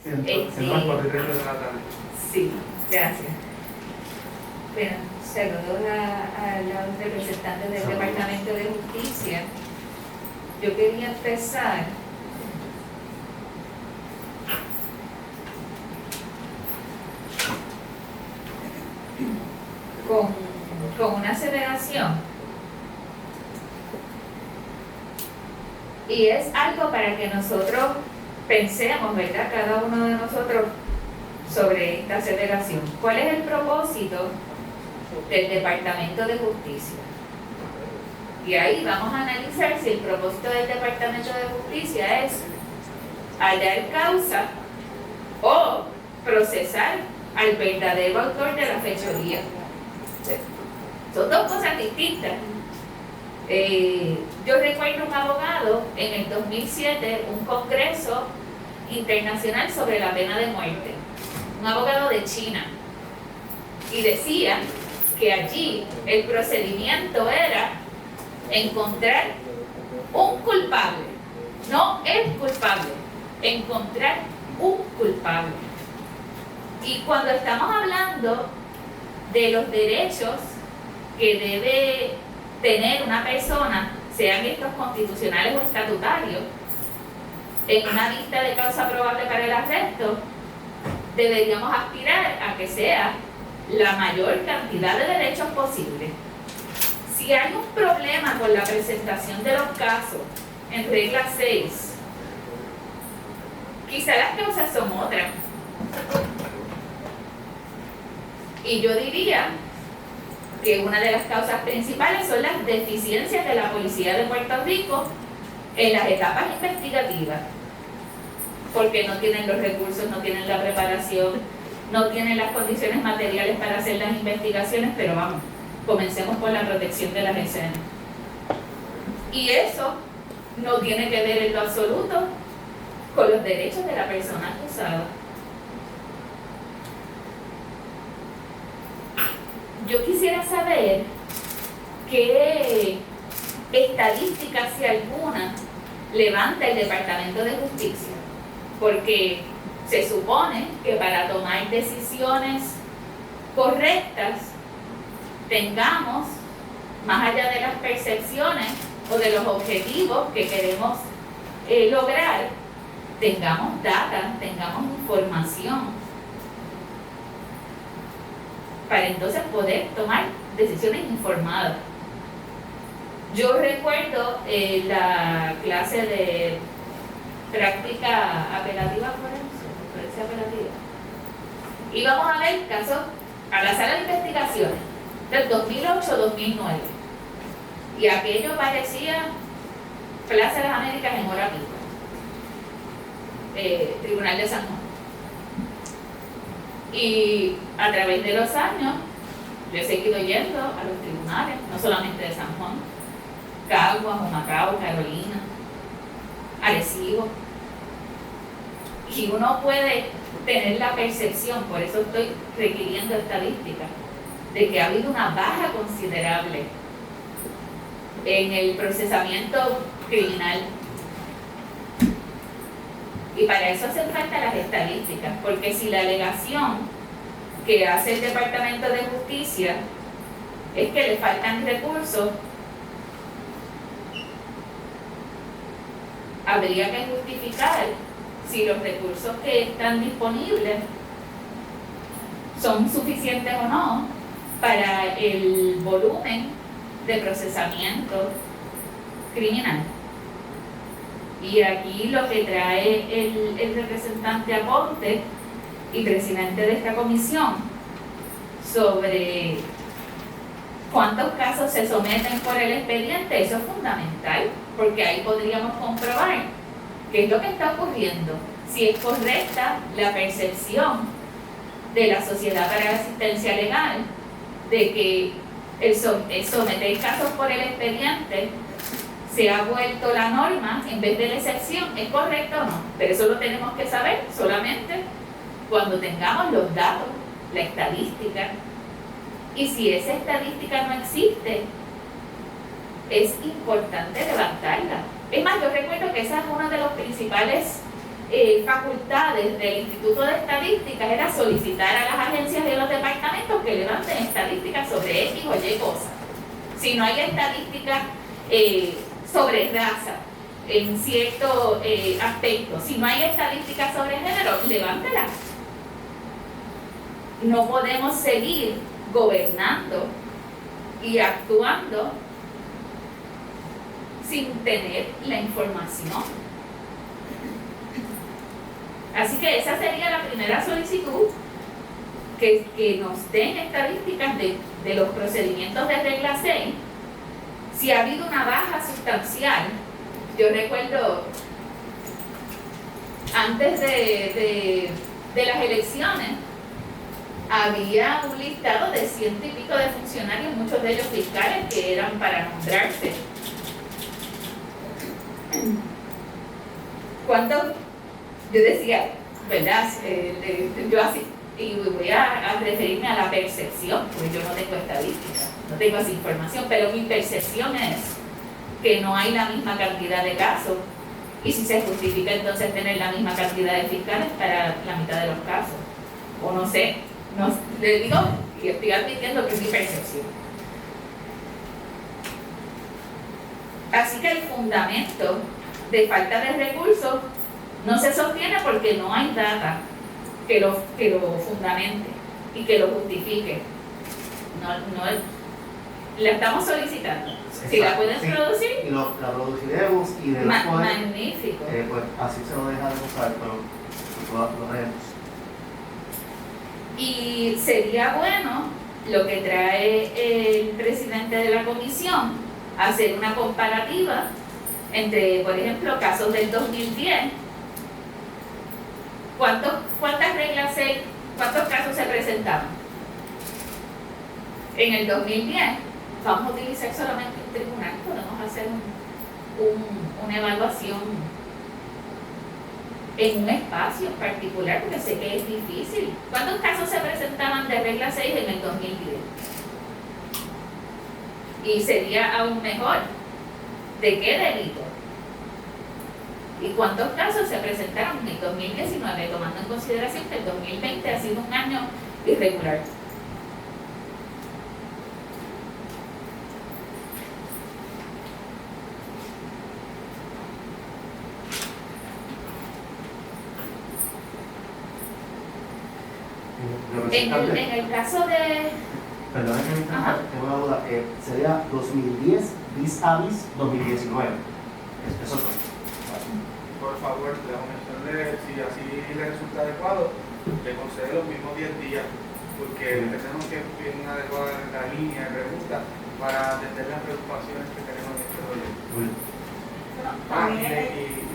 Siendo las 4:30 de la tarde. Sí, gracias. Bueno, saludos a los representantes del Departamento de Justicia. Yo quería empezar con una aseveración. Y es algo para que nosotros pensemos, ¿verdad? Cada uno de nosotros sobre esta aseveración. ¿Cuál es el propósito del Departamento de Justicia? Y ahí vamos a analizar si el propósito del Departamento de Justicia es hallar causa o procesar al verdadero autor de la fechoría. Son dos cosas distintas. Yo recuerdo un abogado en el 2007, un congreso internacional sobre la pena de muerte, un abogado de China, y decía que allí el procedimiento era encontrar un culpable, no el culpable, encontrar un culpable. Y cuando estamos hablando de los derechos que debe tener una persona, sean estos constitucionales o estatutarios, en una vista de causa probable para el arresto, deberíamos aspirar a que sea la mayor cantidad de derechos posible. Si hay un problema con la presentación de los casos en regla 6, quizá las causas son otras. Y yo diría que una de las causas principales son las deficiencias de la Policía de Puerto Rico en las etapas investigativas, porque no tienen los recursos, no tienen la preparación, no tienen las condiciones materiales para hacer las investigaciones, pero vamos, comencemos por la protección de las escenas. Y eso no tiene que ver en lo absoluto con los derechos de la persona acusada. Yo quisiera saber qué estadísticas, si alguna, levanta el Departamento de Justicia, porque se supone que para tomar decisiones correctas tengamos, más allá de las percepciones o de los objetivos que queremos lograr, tengamos data, tengamos información, para entonces poder tomar decisiones informadas. Yo recuerdo la clase de práctica apelativa forense, apelativa. Íbamos a ver casos a la sala de investigaciones del 2008-2009. Y aquello parecía Plaza de las Américas en hora pico. Tribunal de San Juan. Y a través de los años, yo he seguido yendo a los tribunales, no solamente de San Juan, Caguas, Humacao, Carolina, Arecibo. Y uno puede tener la percepción, por eso estoy requiriendo estadísticas, de que ha habido una baja considerable en el procesamiento criminal. Y para eso hacen falta las estadísticas, porque si la alegación que hace el Departamento de Justicia es que le faltan recursos, habría que justificar si los recursos que están disponibles son suficientes o no para el volumen de procesamiento criminal. Y aquí lo que trae el representante Aponte y presidente de esta comisión sobre cuántos casos se someten por el expediente, eso es fundamental, porque ahí podríamos comprobar qué es lo que está ocurriendo, si es correcta la percepción de la Sociedad para la Asistencia Legal de que el someter casos por el expediente se ha vuelto la norma en vez de la excepción. ¿Es correcto o no? Pero eso lo tenemos que saber solamente cuando tengamos los datos, la estadística. Y si esa estadística no existe, es importante levantarla. Es más, yo recuerdo que esa es una de las principales facultades del Instituto de Estadísticas era solicitar a las agencias y a los departamentos que levanten estadísticas sobre X o Y cosas. Si no hay estadísticas sobre raza en cierto aspecto, si no hay estadísticas sobre género, levántelas. No podemos seguir gobernando y actuando sin tener la información. Así que esa sería la primera solicitud, que nos den estadísticas de los procedimientos de regla 6. Si ha habido una baja sustancial, yo recuerdo antes de las elecciones, había un listado de 100 y pico de funcionarios, muchos de ellos fiscales, que eran para nombrarse. ¿Cuántos? Yo decía, ¿verdad? Yo así, y voy a referirme a la percepción, porque yo no tengo estadística, no tengo esa información, pero mi percepción es que no hay la misma cantidad de casos, y si se justifica entonces tener la misma cantidad de fiscales para la mitad de los casos, o no sé, le digo, y estoy admitiendo que es mi percepción. Así que el fundamento de falta de recursos no se sostiene porque no hay data que lo fundamente y que lo justifique. La estamos solicitando. Si la pueden producir, y la produciremos y de magnífico. Pues así se lo dejaremos saber, pero lo haremos. Y sería bueno lo que trae el presidente de la comisión, hacer una comparativa entre, por ejemplo, casos del 2010. ¿Cuántas reglas cuántos casos se presentaban? En el 2010, vamos a utilizar solamente un tribunal, podemos hacer una evaluación en un espacio particular, porque sé que es difícil. ¿Cuántos casos se presentaban de regla 6 en el 2010? Y sería aún mejor, ¿de qué delito? ¿Y cuántos casos se presentaron en el 2019, tomando en consideración que el 2020 ha sido un año irregular? En el caso de... Perdón que me interrumpa, tengo una duda. Sería 2010 bis a bis 2019. Eso es todo. Por favor, la comisión si así le resulta adecuado, le concede los mismos 10 días, porque tenemos que es una adecuada la línea de preguntas para atender las preocupaciones que tenemos en este proyecto.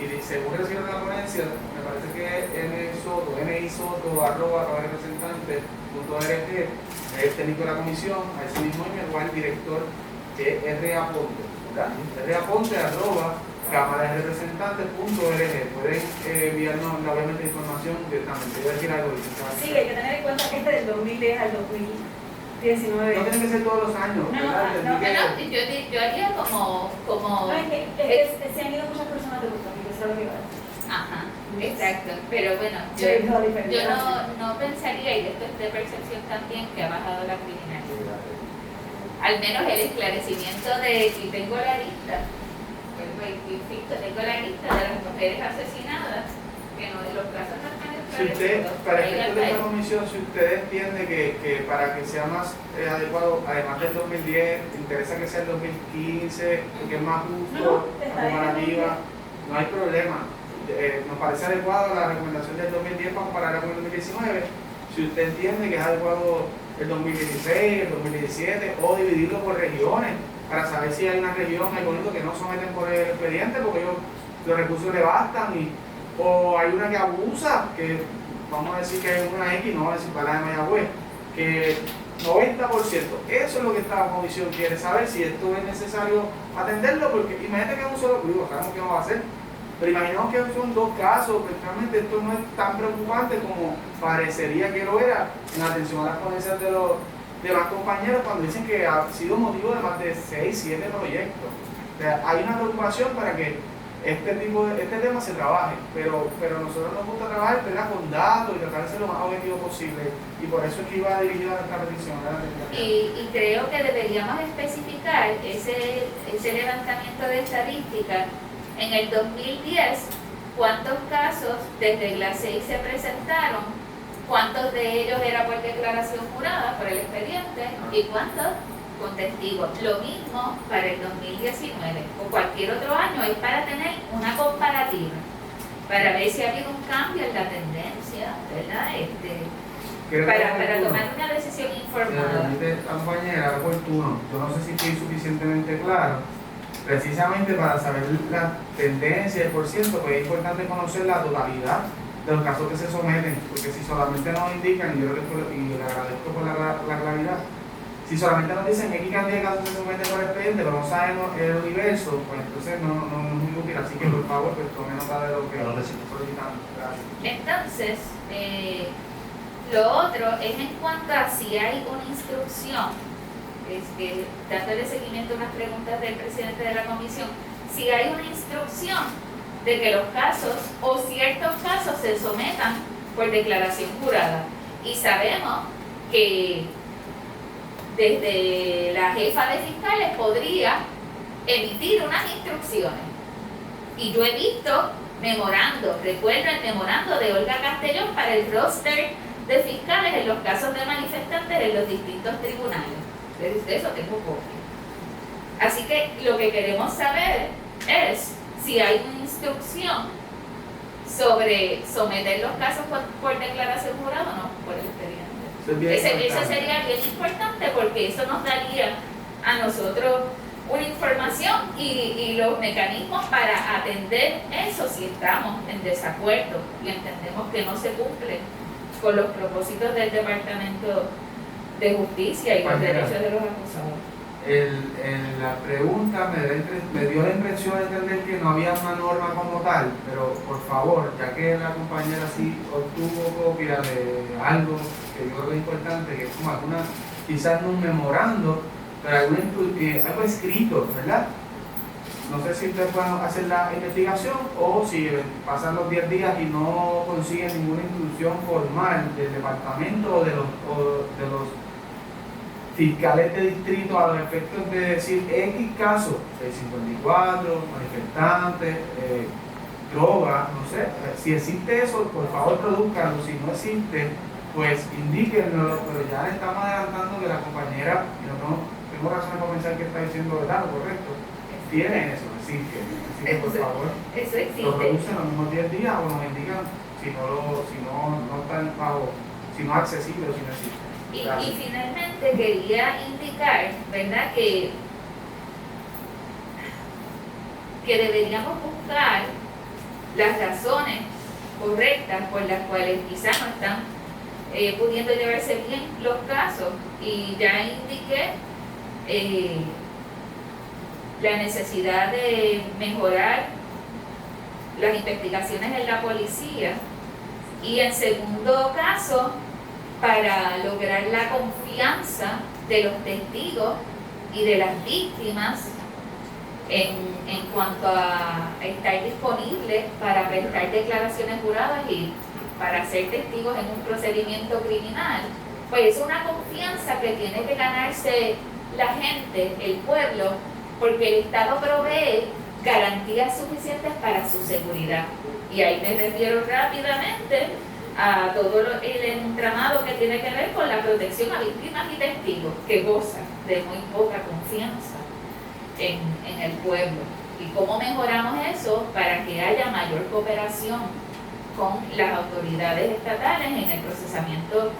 Y según recibe la ponencia, me parece que nisoto@representantes.org es el técnico de la comisión, a ese mismo email, o el director, que es raponte, ¿verdad? raponte@cámaraderepresentantes.org. Pueden enviarnos obviamente información directamente. Voy a decir algo. Sí, hay que tener en cuenta que este del 2010 al 2019. No tiene que ser todos los años, ¿verdad? Yo haría como No, es que se han ido muchas personas de Puerto Rico, eso es lo que iba a decir. ajá, exacto, pero bueno, yo no pensaría, y esto es de percepción también, que ha bajado la criminalidad. Al menos el esclarecimiento y tengo la lista, tengo la lista de las mujeres asesinadas, que no de los casos no están Si usted, para ahí efectos de esta comisión, si usted entiende que para que sea más adecuado, además del 2010, interesa que sea el 2015, porque es más justo, la comparativa, no hay problema. Nos parece adecuado la recomendación del 2010 para compararla con el 2019. Si usted entiende que es adecuado el 2016, el 2017, o dividirlo por regiones, para saber si hay una región, hay bonitos que no someten por el expediente, porque los recursos le bastan, o hay una que abusa, que vamos a decir que es una X, no vamos a decir para la de Mayagüez, que 90%, eso es lo que esta comisión quiere saber, si esto es necesario atenderlo, porque imagínate que es un solo crudo, sabemos que no va a hacer, pero imaginemos que son dos casos, pero realmente esto no es tan preocupante como parecería que lo era en atención a las ponencias de los demás compañeros cuando dicen que ha sido motivo de más de 6, 7 proyectos. O sea, hay una preocupación para que este tema se trabaje, pero nosotros nos gusta trabajar, ¿verdad?, con datos y tratar de ser lo más objetivo posible, y por eso es que iba dirigida esta petición, ¿verdad? Y creo que deberíamos especificar ese levantamiento de estadísticas. En el 2010, ¿cuántos casos de regla 6 se presentaron? ¿Cuántos de ellos era por declaración jurada, por el expediente? ¿Y cuántos con testigos? Lo mismo para el 2019 o cualquier otro año, es para tener una comparativa, para ver si ha habido un cambio en la tendencia, ¿verdad? Para tomar una decisión informada. Compañera, oportuno. Yo no sé si estoy suficientemente claro. Precisamente para saber la tendencia, el porciento, pues es importante conocer la totalidad de los casos que se someten, porque si solamente nos indican, y yo creo que le agradezco por la claridad, si solamente nos dicen X cantidad de casos se someten por expediente, pero no sabemos el universo, pues entonces no es muy útil. Así que por favor, pues tome nota de lo que solicitamos. Gracias. Entonces, lo otro es en cuanto a si hay una instrucción, dándole seguimiento a unas preguntas del presidente de la comisión, si hay una instrucción de que los casos o ciertos casos se sometan por declaración jurada. Y sabemos que desde la jefa de fiscales podría emitir unas instrucciones. Y yo he visto memorando, recuerda el memorando de Olga Castellón para el roster de fiscales en los casos de manifestantes en los distintos tribunales. De eso tengo copia. Así que lo que queremos saber es si hay una instrucción sobre someter los casos por declaración jurada o no por el expediente. Eso sería bien importante, porque eso nos daría a nosotros una información y los mecanismos para atender eso si estamos en desacuerdo y entendemos que no se cumple con los propósitos del Departamento de Justicia y los derechos de los acusados. En la pregunta me dio la impresión de entender que no había una norma como tal, pero por favor, ya que la compañera sí obtuvo copia de algo que yo creo que es importante, que es como alguna, quizás no un memorando, pero algo escrito, ¿verdad? No sé si ustedes pueden hacer la investigación o si pasan los 10 días y no consiguen ninguna instrucción formal del departamento o de los fiscales de distrito a los efectos de decir X casos, 654, manifestantes, droga, no sé. Si existe eso, por favor produzcanlo. Si no existe, pues indíquenlo, pero ya le estamos adelantando que la compañera, y no tengo razones para pensar que está diciendo verdad, lo correcto, tiene eso, existe. Así que por favor, eso existe. Lo producen los mismos 10 días o nos indican si no están bajo, si no es accesible o si no existe. Y finalmente quería indicar, ¿verdad?, que deberíamos buscar las razones correctas por las cuales quizás no están pudiendo llevarse bien los casos. Y ya indiqué la necesidad de mejorar las investigaciones en la policía, y en segundo caso, para lograr la confianza de los testigos y de las víctimas en cuanto a estar disponibles para prestar declaraciones juradas y para ser testigos en un procedimiento criminal. Pues es una confianza que tiene que ganarse la gente, el pueblo, porque el Estado provee garantías suficientes para su seguridad. Y ahí me refiero rápidamente a todo el entramado que tiene que ver con la protección a víctimas y testigos, que gozan de muy poca confianza en el pueblo. ¿Y cómo mejoramos eso? Para que haya mayor cooperación con las autoridades estatales en el procesamiento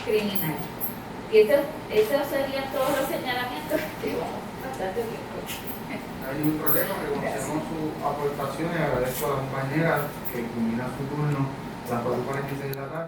criminal. Y estos serían todos los señalamientos. Llevamos bastante tiempo. No hay ningún problema, reconocemos sus aportaciones, agradezco a la compañera que culmina su turno a las 4:46 de la tarde.